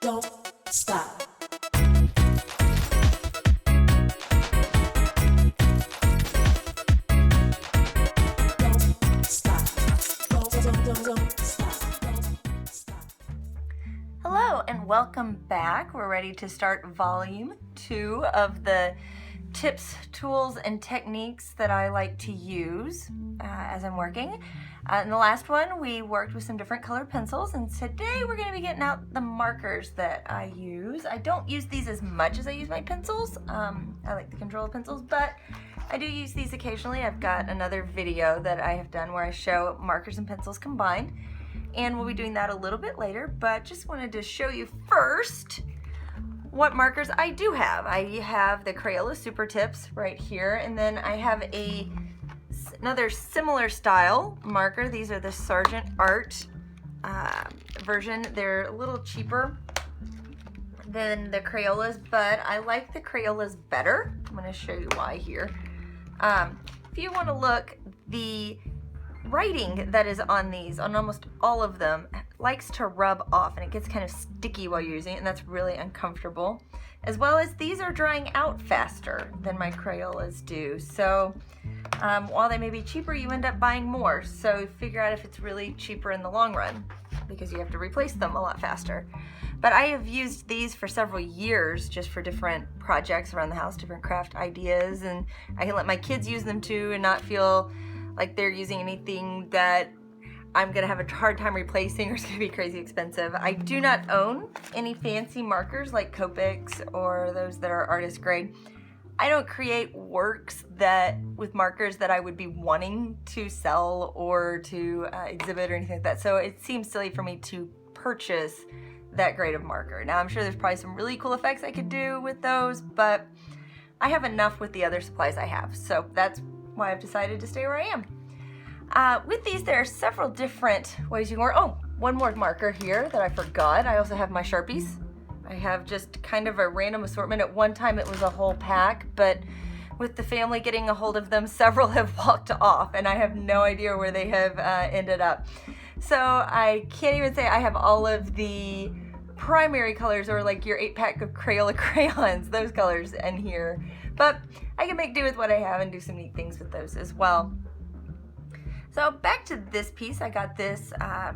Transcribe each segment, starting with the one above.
Don't stop. Don't stop. Don't stop. Don't stop. Hello and welcome back. We're ready to start volume 2 of the tips, tools, and techniques that I like to use as I'm working. In the last one, we worked with some different color pencils, and today we're going to be getting out the markers that I use. I don't use these as much as I use my pencils. I like the Crayola pencils, but I do use these occasionally. I've got another video that I have done where I show markers and pencils combined, and we'll be doing that a little bit later, but just wanted to show you first what markers I do have. I have the Crayola Supertips right here, and then I have another similar style marker. These are the Sargent Art version. They're a little cheaper than the Crayolas, but I like the Crayolas better. I'm going to show you why here. If you want to look, the writing that is on these, on almost all of them, likes to rub off and it gets kind of sticky while you're using it, and that's really uncomfortable. As well as these are drying out faster than my Crayolas do. So while they may be cheaper, you end up buying more. So figure out if it's really cheaper in the long run because you have to replace them a lot faster. But I have used these for several years just for different projects around the house, different craft ideas, and I can let my kids use them too and not feel like they're using anything that I'm gonna have a hard time replacing or it's gonna be crazy expensive. I do not own any fancy markers like Copics or those that are artist grade. I don't create works with markers that I would be wanting to sell or to exhibit or anything like that. So it seems silly for me to purchase that grade of marker. Now I'm sure there's probably some really cool effects I could do with those, but I have enough with the other supplies I have. So that's why I've decided to stay where I am. With these, there are several different ways you can work. Oh, one more marker here that I forgot. I also have my Sharpies. I have just kind of a random assortment. At one time it was a whole pack, but with the family getting a hold of them, several have walked off and I have no idea where they have ended up. So I can't even say I have all of the primary colors or like your 8-pack of Crayola crayons, those colors in here. But I can make do with what I have and do some neat things with those as well. So back to this piece, I got this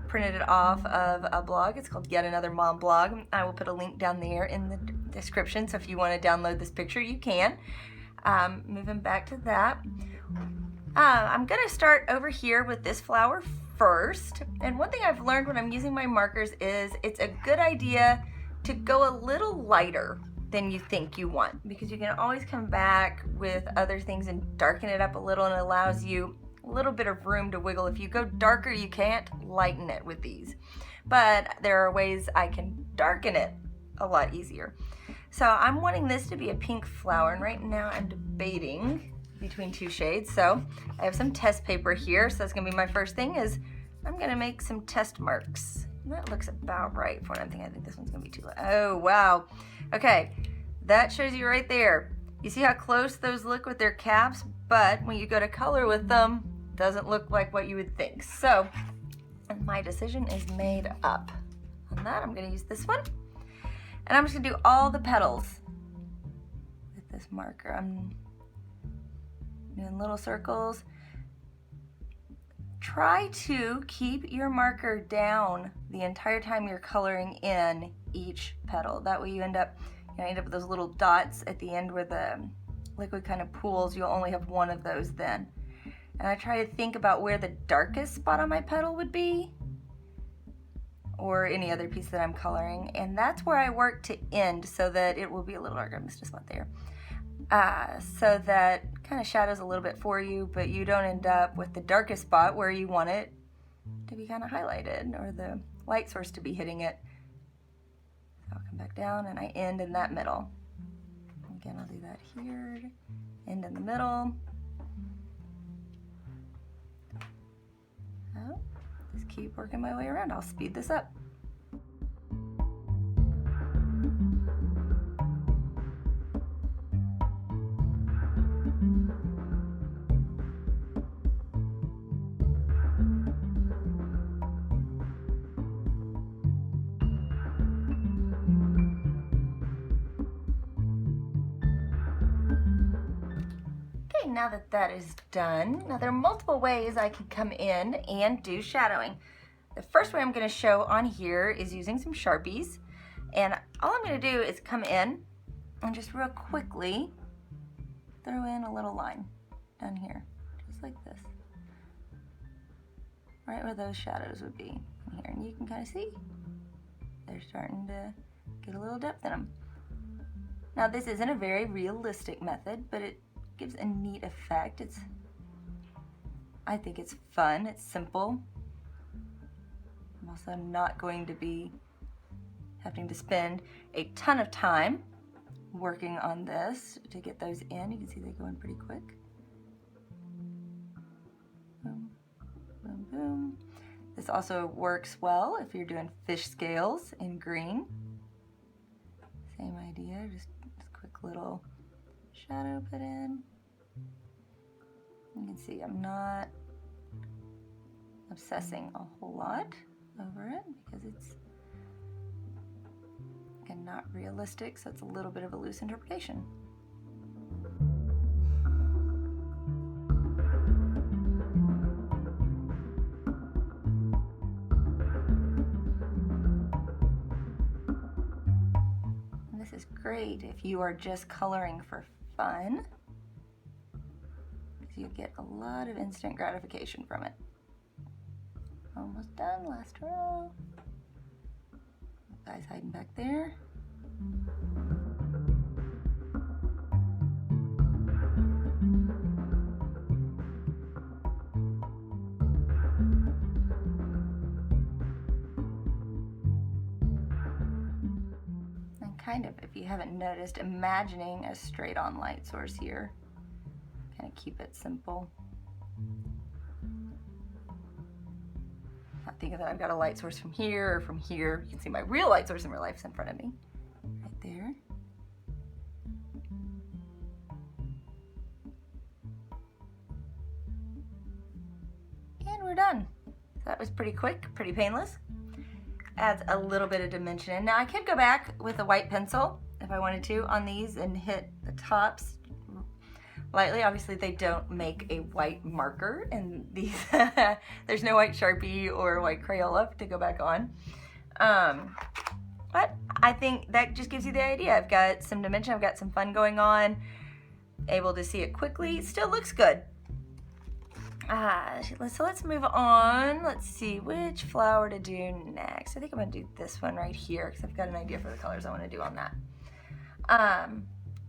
printed it off of a blog. It's called Yet Another Mom Blog. I will put a link down there in the description, so if you want to download this picture, you can. Moving back to that. I'm going to start over here with this flower first. And one thing I've learned when I'm using my markers is it's a good idea to go a little lighter than you think you want, because you can always come back with other things and darken it up a little, and it allows you a little bit of room to wiggle. If you go darker, you can't lighten it with these, but there are ways I can darken it a lot easier. So I'm wanting this to be a pink flower, and right now I'm debating between two shades. So I have some test paper here, so that's gonna be my first thing. Is I'm gonna make some test marks. And that looks about right for what I'm thinking. I think this one's gonna be too low. Oh wow. Okay, that shows you right there. You see how close those look with their caps, but when you go to color with them, doesn't look like what you would think. So my decision is made up. On that, I'm gonna use this one. And I'm just gonna do all the petals with this marker. I'm doing little circles. Try to keep your marker down the entire time you're coloring in each petal. That way you end up with those little dots at the end where the liquid kind of pools. You'll only have one of those then. And I try to think about where the darkest spot on my petal would be, or any other piece that I'm coloring, and that's where I work to end so that it will be a little darker. I missed a spot there. So that kind of shadows a little bit for you, but you don't end up with the darkest spot where you want it to be kind of highlighted or the light source to be hitting it. So I'll come back down and I end in that middle. Again, I'll do that here, end in the middle. Oh, just keep working my way around. I'll speed this up. now that that is done, now there are multiple ways I can come in and do shadowing. The first way I'm going to show on here is using some Sharpies. And all I'm going to do is come in and just real quickly throw in a little line down here, just like this. Right where those shadows would be in here. And you can kind of see they're starting to get a little depth in them. Now this isn't a very realistic method, but it gives a neat effect. I think it's fun, it's simple. I'm also not going to be having to spend a ton of time working on this to get those in. You can see they go in pretty quick. Boom, boom, boom. This also works well if you're doing fish scales in green. Same idea, just a quick little shadow put in. You can see I'm not obsessing a whole lot over it because it's again not realistic, so it's a little bit of a loose interpretation. And this is great if you are just coloring for fun, because you get a lot of instant gratification from it. Almost done, last row. Guy's hiding back there. And kind of, if you haven't noticed, imagining a straight on light source here. Kind of keep it simple. Not thinking that I've got a light source from here or from here. You can see my real light source in real life is in front of me, right there. And we're done. So that was pretty quick, pretty painless. Adds a little bit of dimension in. Now I could go back with a white pencil if I wanted to on these and hit the tops lightly. Obviously they don't make a white marker and these there's no white Sharpie or white Crayola to go back on, but I think that just gives you the idea. I've got some dimension, I've got some fun going on, able to see it quickly. Still looks good. So let's move on. Let's see which flower to do next. I think I'm gonna do this one right here because I've got an idea for the colors I want to do on that.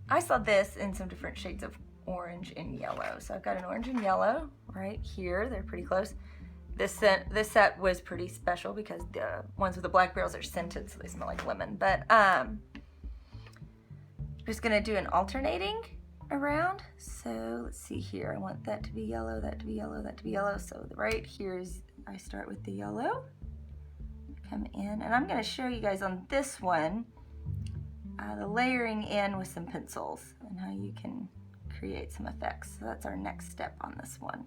I saw this in some different shades of orange and yellow. So I've got an orange and yellow right here. They're pretty close. This set was pretty special because the ones with the black barrels are scented, so they smell like lemon. But just gonna do an alternating around. So let's see here. I want that to be yellow, that to be yellow, that to be yellow. So right here is, I start with the yellow, come in, and I'm gonna show you guys on this one the layering in with some pencils and how you can create some effects. So that's our next step on this one.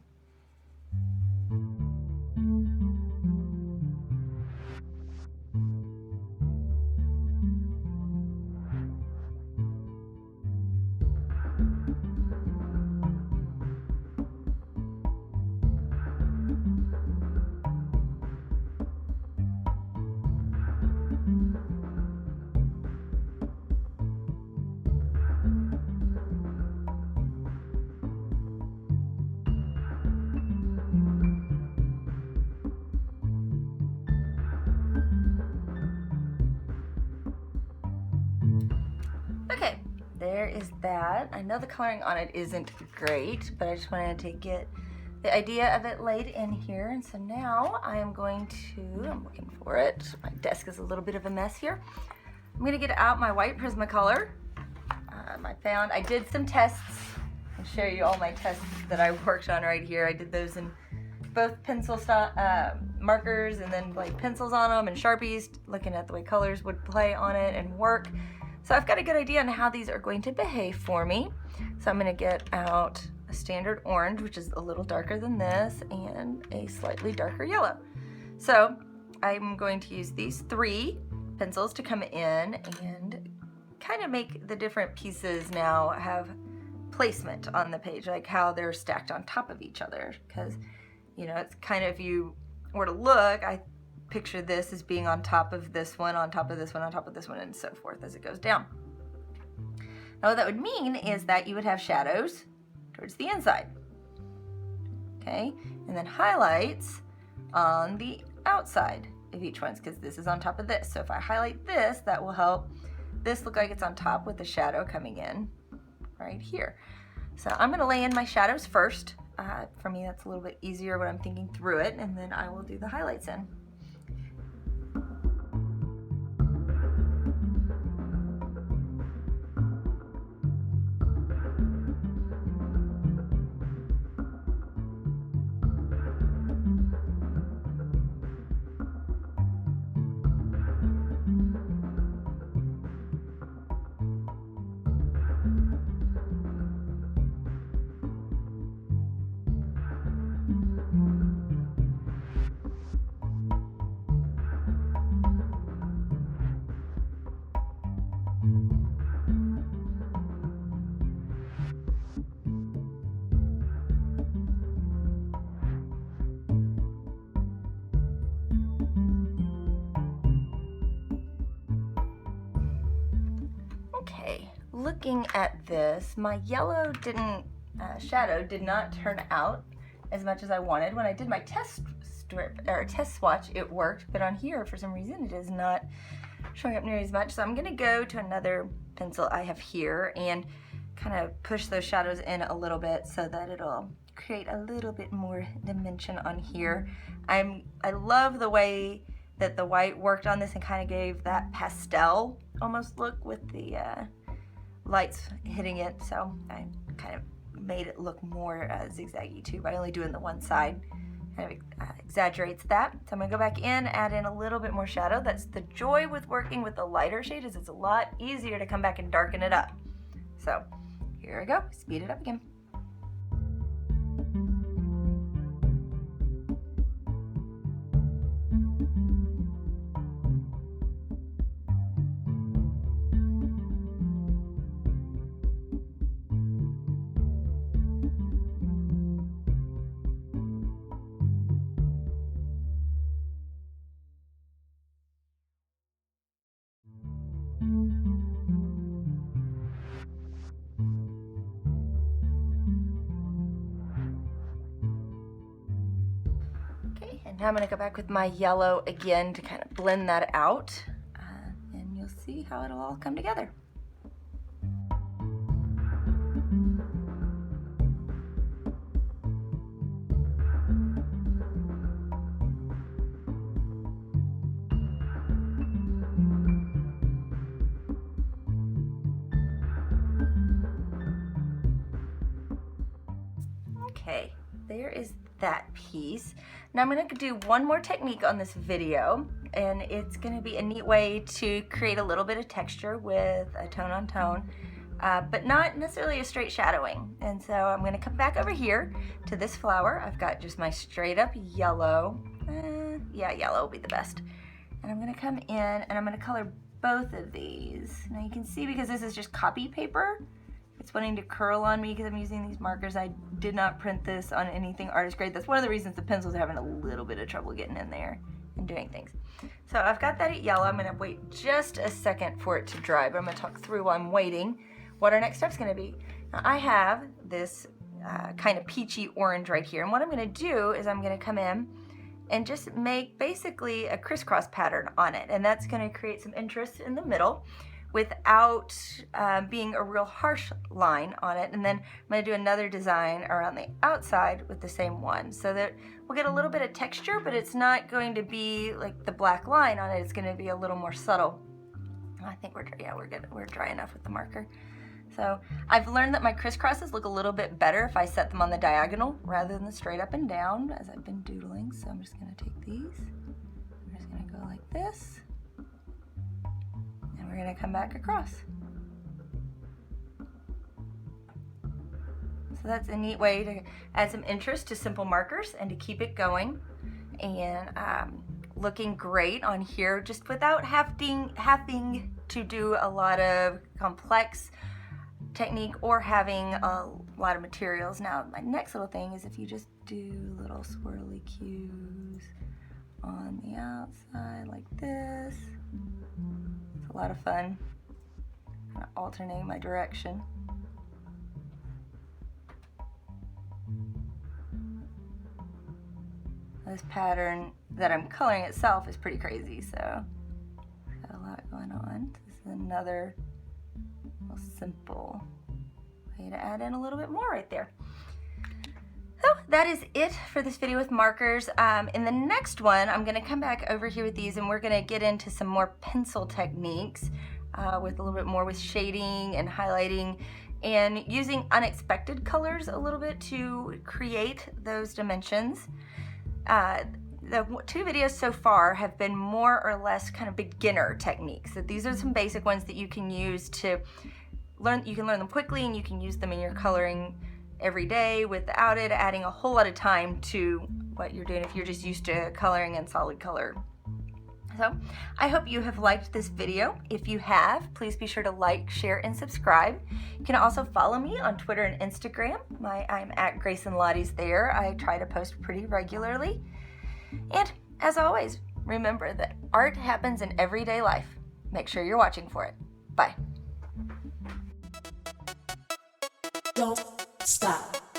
Okay, there is that. I know the coloring on it isn't great, but I just wanted to get the idea of it laid in here. And so now I am going to, I'm looking for it. My desk is a little bit of a mess here. I'm gonna get out my white Prismacolor. I did some tests. I'll show you all my tests that I worked on right here. I did those in both pencil markers and then like pencils on them and Sharpies, looking at the way colors would play on it and work. So I've got a good idea on how these are going to behave for me. So I'm gonna get out a standard orange, which is a little darker than this, and a slightly darker yellow. So I'm going to use these three pencils to come in and kind of make the different pieces now have placement on the page, like how they're stacked on top of each other, because you know, it's kind of, if you were to look, I picture this as being on top of this one, on top of this one, on top of this one, and so forth as it goes down. Now what that would mean is that you would have shadows towards the inside, okay, and then highlights on the outside of each one, because this is on top of this. So if I highlight this, that will help this look like it's on top with the shadow coming in right here. So I'm going to lay in my shadows first. For me, that's a little bit easier when I'm thinking through it, and then I will do the highlights in. Okay, looking at this, my yellow shadow did not turn out as much as I wanted. When I did my test strip or test swatch, it worked, but on here for some reason it is not showing up nearly as much. So I'm going to go to another pencil I have here and kind of push those shadows in a little bit so that it'll create a little bit more dimension on here. I love the way that the white worked on this and kind of gave that pastel almost look with the lights hitting it, so I kind of made it look more zigzaggy too by only doing the one side. Kind of exaggerates that. So I'm going to go back in, add in a little bit more shadow. That's the joy with working with the lighter shade, is it's a lot easier to come back and darken it up. So here I go, speed it up again. Now I'm going to go back with my yellow again to kind of blend that out, and you'll see how it'll all come together. Okay, there is that piece. Now I'm going to do one more technique on this video, and it's going to be a neat way to create a little bit of texture with a tone on tone, but not necessarily a straight shadowing. And so I'm going to come back over here to this flower. I've got just my straight up yellow. Yeah, yellow will be the best. And I'm going to come in and I'm going to color both of these. Now you can see, because this is just copy paper, it's wanting to curl on me because I'm using these markers. I did not print this on anything artist grade. That's one of the reasons the pencils are having a little bit of trouble getting in there and doing things. So I've got that at yellow. I'm going to wait just a second for it to dry, but I'm going to talk through while I'm waiting what our next step's going to be. Now I have this kind of peachy orange right here, and what I'm going to do is I'm going to come in and just make basically a crisscross pattern on it, and that's going to create some interest in the middle without being a real harsh line on it. And then I'm going to do another design around the outside with the same one, so that we'll get a little bit of texture, but it's not going to be like the black line on it. It's going to be a little more subtle. I think we're good. We're dry enough with the marker. So I've learned that my crisscrosses look a little bit better if I set them on the diagonal rather than the straight up and down, as I've been doodling. So I'm just going to take these. I'm just going to go like this. We're going to come back across. So that's a neat way to add some interest to simple markers and to keep it going and looking great on here, just without having to do a lot of complex technique or having a lot of materials. Now, my next little thing is if you just do little swirly cues on the outside like this. It's a lot of fun. I'm gonna alternate my direction. This pattern that I'm coloring itself is pretty crazy, so got a lot going on. This is another simple way to add in a little bit more right there. So that is it for this video with markers. In the next one, I'm gonna come back over here with these and we're gonna get into some more pencil techniques with a little bit more with shading and highlighting and using unexpected colors a little bit to create those dimensions. The 2 videos so far have been more or less kind of beginner techniques. So these are some basic ones that you can use to learn. You can learn them quickly and you can use them in your coloring every day without it adding a whole lot of time to what you're doing if you're just used to coloring in solid color. So I hope you have liked this video. If you have, please be sure to like, share, and subscribe. You can also follow me on Twitter and Instagram. I'm at Grace and Lottie's there. I try to post pretty regularly. And as always, remember that art happens in everyday life. Make sure you're watching for it. Bye. Don't stop.